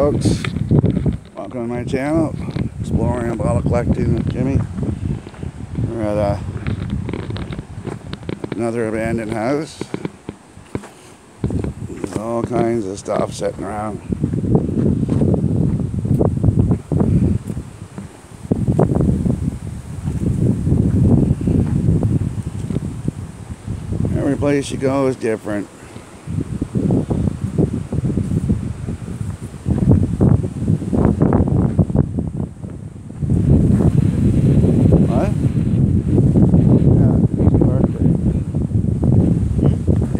folks, welcome to my channel, exploring and bottle collecting with Jimmy. We're at another abandoned house. There's all kinds of stuff sitting around. Every place you go is different.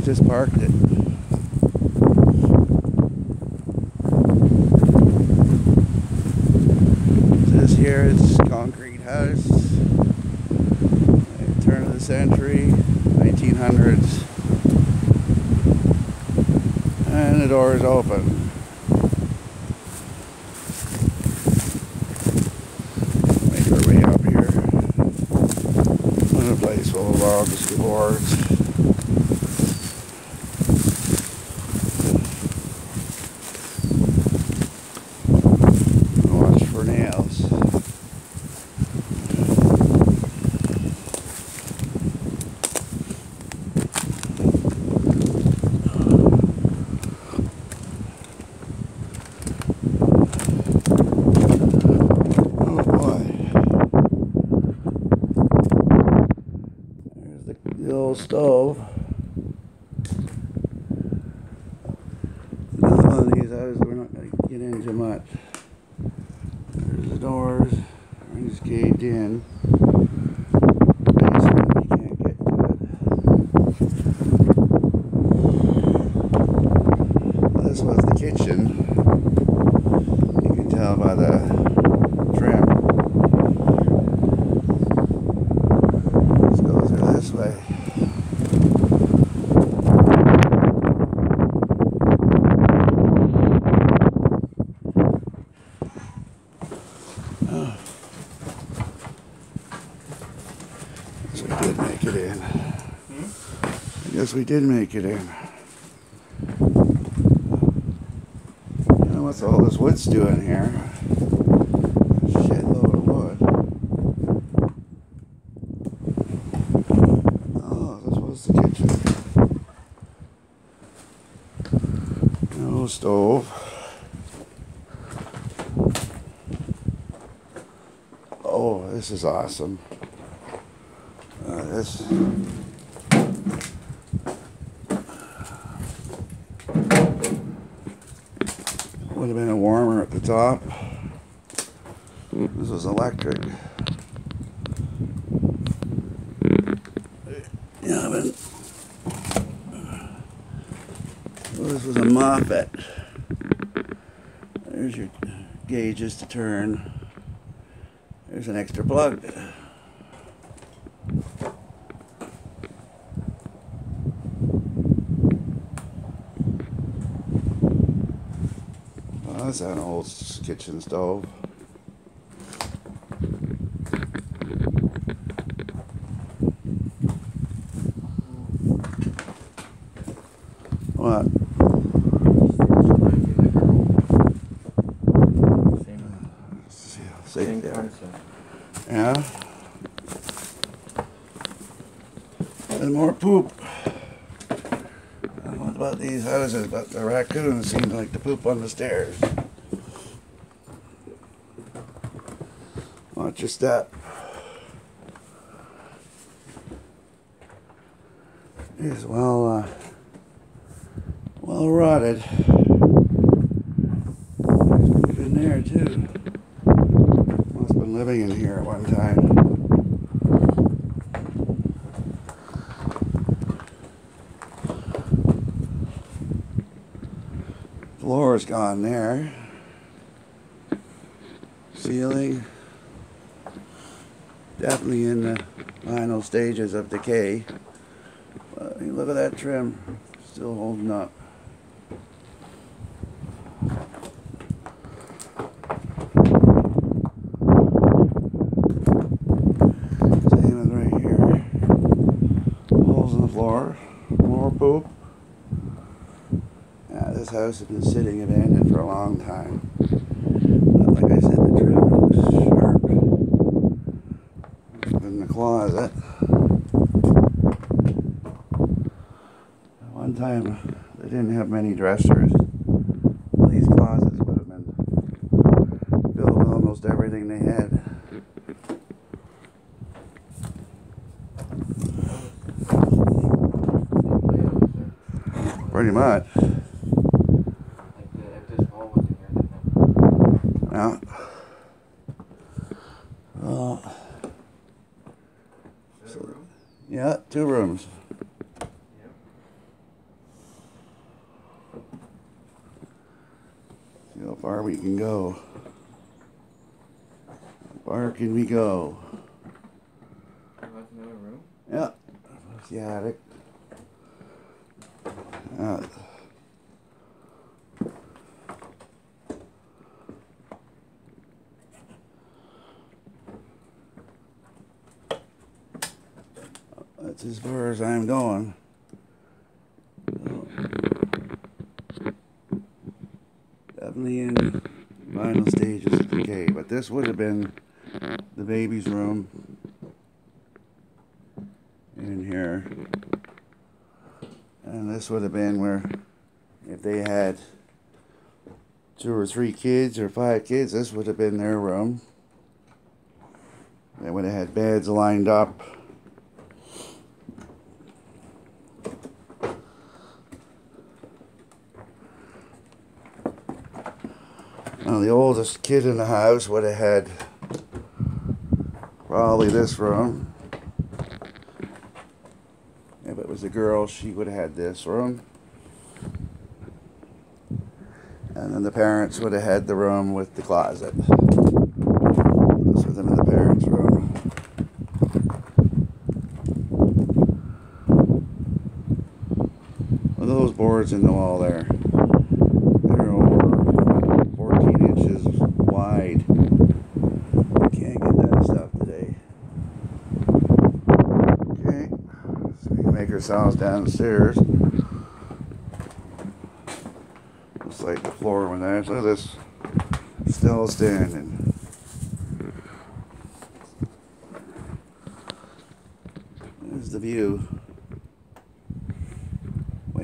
Just parked it. This here is concrete house, turn of the century, 1900s, and the door is open. Make our way up here. Another place full of logs and boards. The old stove. Another one of these houses we're not going to get into much. There's the doors. Everything's caved in. Basement, you can't get to it. This was the kitchen. You can tell by the trim. Let's go through this way. We did make it in. I guess we did make it in. I don't know what all this wood's doing here. A shitload of wood. Oh, this was the kitchen. No stove. Oh, this is awesome. This would have been a warmer at the top. This was electric. Yeah, but this was a Moffat. There's your gauges to turn. There's an extra plug. That's an old kitchen stove. What? Same concept. Yeah. And more poop. I don't know about these houses, but the raccoons seem to like to poop on the stairs. Watch your step. It's well rotted. There's poop in there too. Must have been living in here at one time. Floor's gone there. Ceiling. Definitely in the final stages of decay. But look at that trim. Still holding up. Same as right here. Holes in the floor. More poop. Yeah, this house has been sitting abandoned for a long time. But like I said, the trim looks sharp. In the closet. One time they didn't have many dressers. These closets would have been filled with almost everything they had. Pretty much. Yeah. So, yeah, 2 rooms. See how far we can go. How far can we go? That's another room? Yeah. That's the attic. That's as far as I'm going. Definitely in final stages of decay, but this would have been the baby's room in here, and this would have been where, if they had 2 or 3 kids or 5 kids, this would have been their room. They would have had beds lined up. Now, the oldest kid in the house would have had probably this room. If it was a girl, she would have had this room. And then the parents would have had the room with the closet. This was them in the parents' room. Well, those boards in the wall there, they're over 14 inches wide. Can't get that stuff today. Okay, so we can make ourselves downstairs. Looks like the floor went there. So this still standing. There's the view.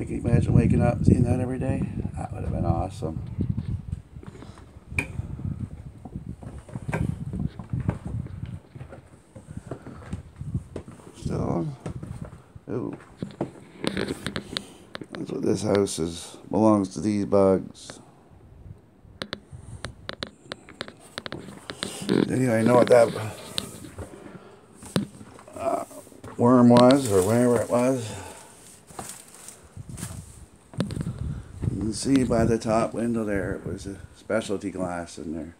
Imagine waking up and seeing that every day. That would have been awesome. Still, ooh, that's what this house is. Belongs to these bugs. Anyway, I know what that worm was, or wherever it was. You can see by the top window there, it was a specialty glass in there.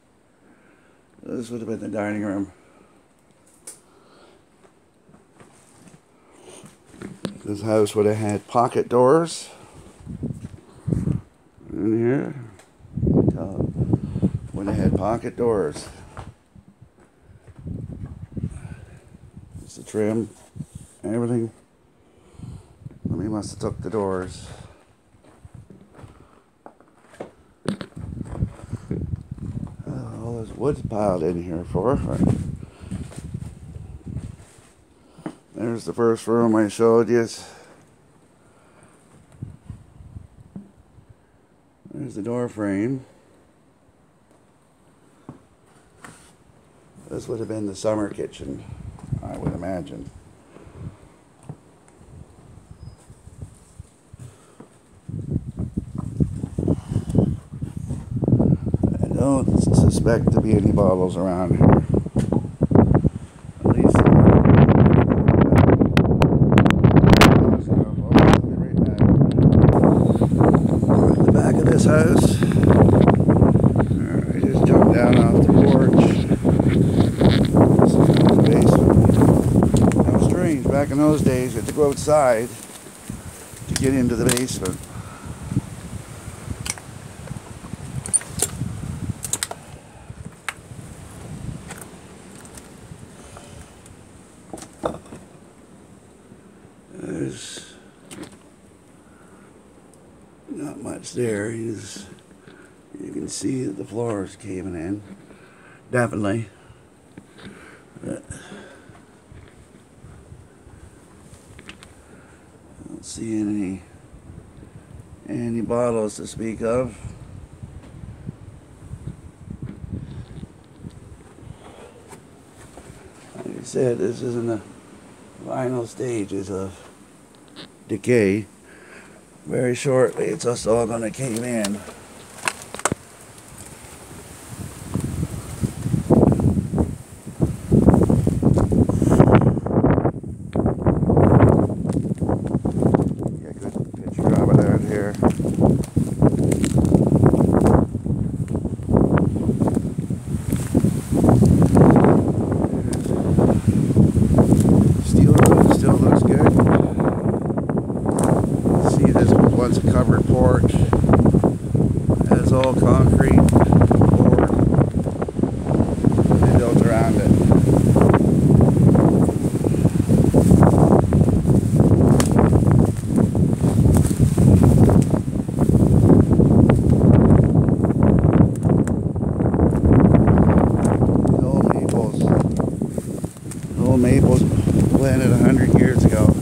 This would have been the dining room. This house would have had pocket doors in here. Would have had pocket doors. It's the trim, everything. We must have took the doors. All this wood piled in here for. There's the first room I showed you. There's the door frame. This would have been the summer kitchen, I would imagine. I don't suspect to be any bottles around here. At least the back of this house. I just jumped down off the porch. This is the basement. How strange, back in those days you had to go outside to get into the basement. There's Not much there. You can see that the floor is caving in. Definitely. But I don't see any bottles to speak of. Like I said, this is in the final stages of decay. Very shortly, it's just all going to cave in. Get a good picture of it out here. Steel roof still looks good. See, this was once a covered porch. It's all concrete board. They built around it. Old maples planted 100 years ago.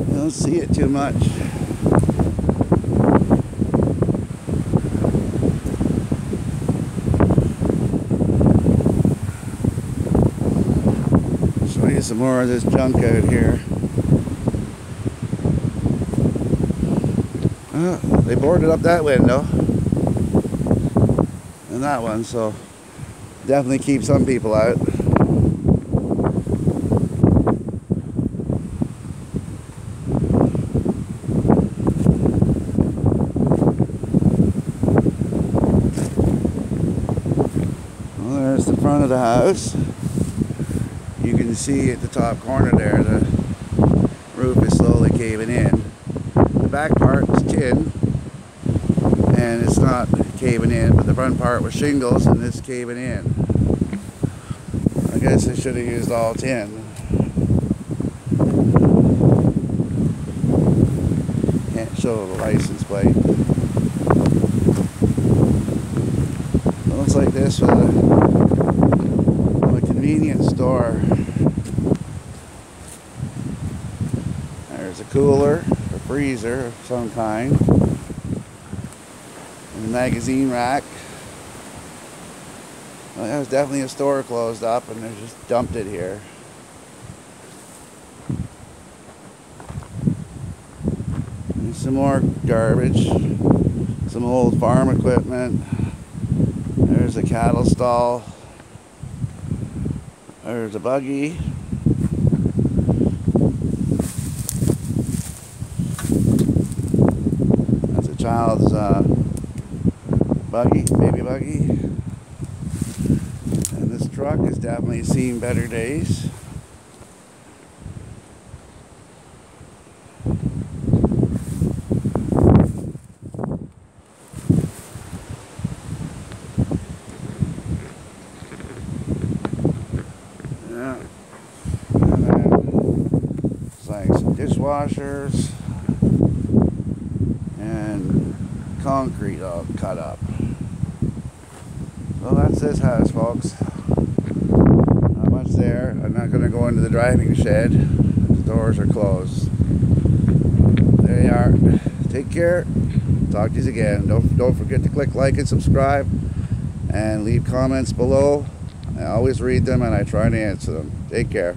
You don't see it too much. Show you some more of this junk out here. They boarded up that window and that one, so definitely keep some people out. Well, there's the front of the house. You can see at the top corner there, the roof is slowly caving in. The back part is tin, and it's not caving in, but the front part was shingles, and it's caving in. I guess I should have used all tin. Can't show the license plate. It looks like this was a convenience store. There's a cooler, a freezer of some kind, and a magazine rack. Well, that was definitely a store closed up, and they just dumped it here. And some more garbage, some old farm equipment. There's a cattle stall. There's a buggy. That's a child's buggy, baby buggy. And this truck has definitely seen better days. Yeah. And then it's like some dishwashers and concrete all cut up. Well, that's this house, folks. Not much there. I'm not going to go into the driving shed. The doors are closed. There you are. Take care. Talk to you again. Don't forget to click like and subscribe, and leave comments below. I always read them, and I try to answer them. Take care.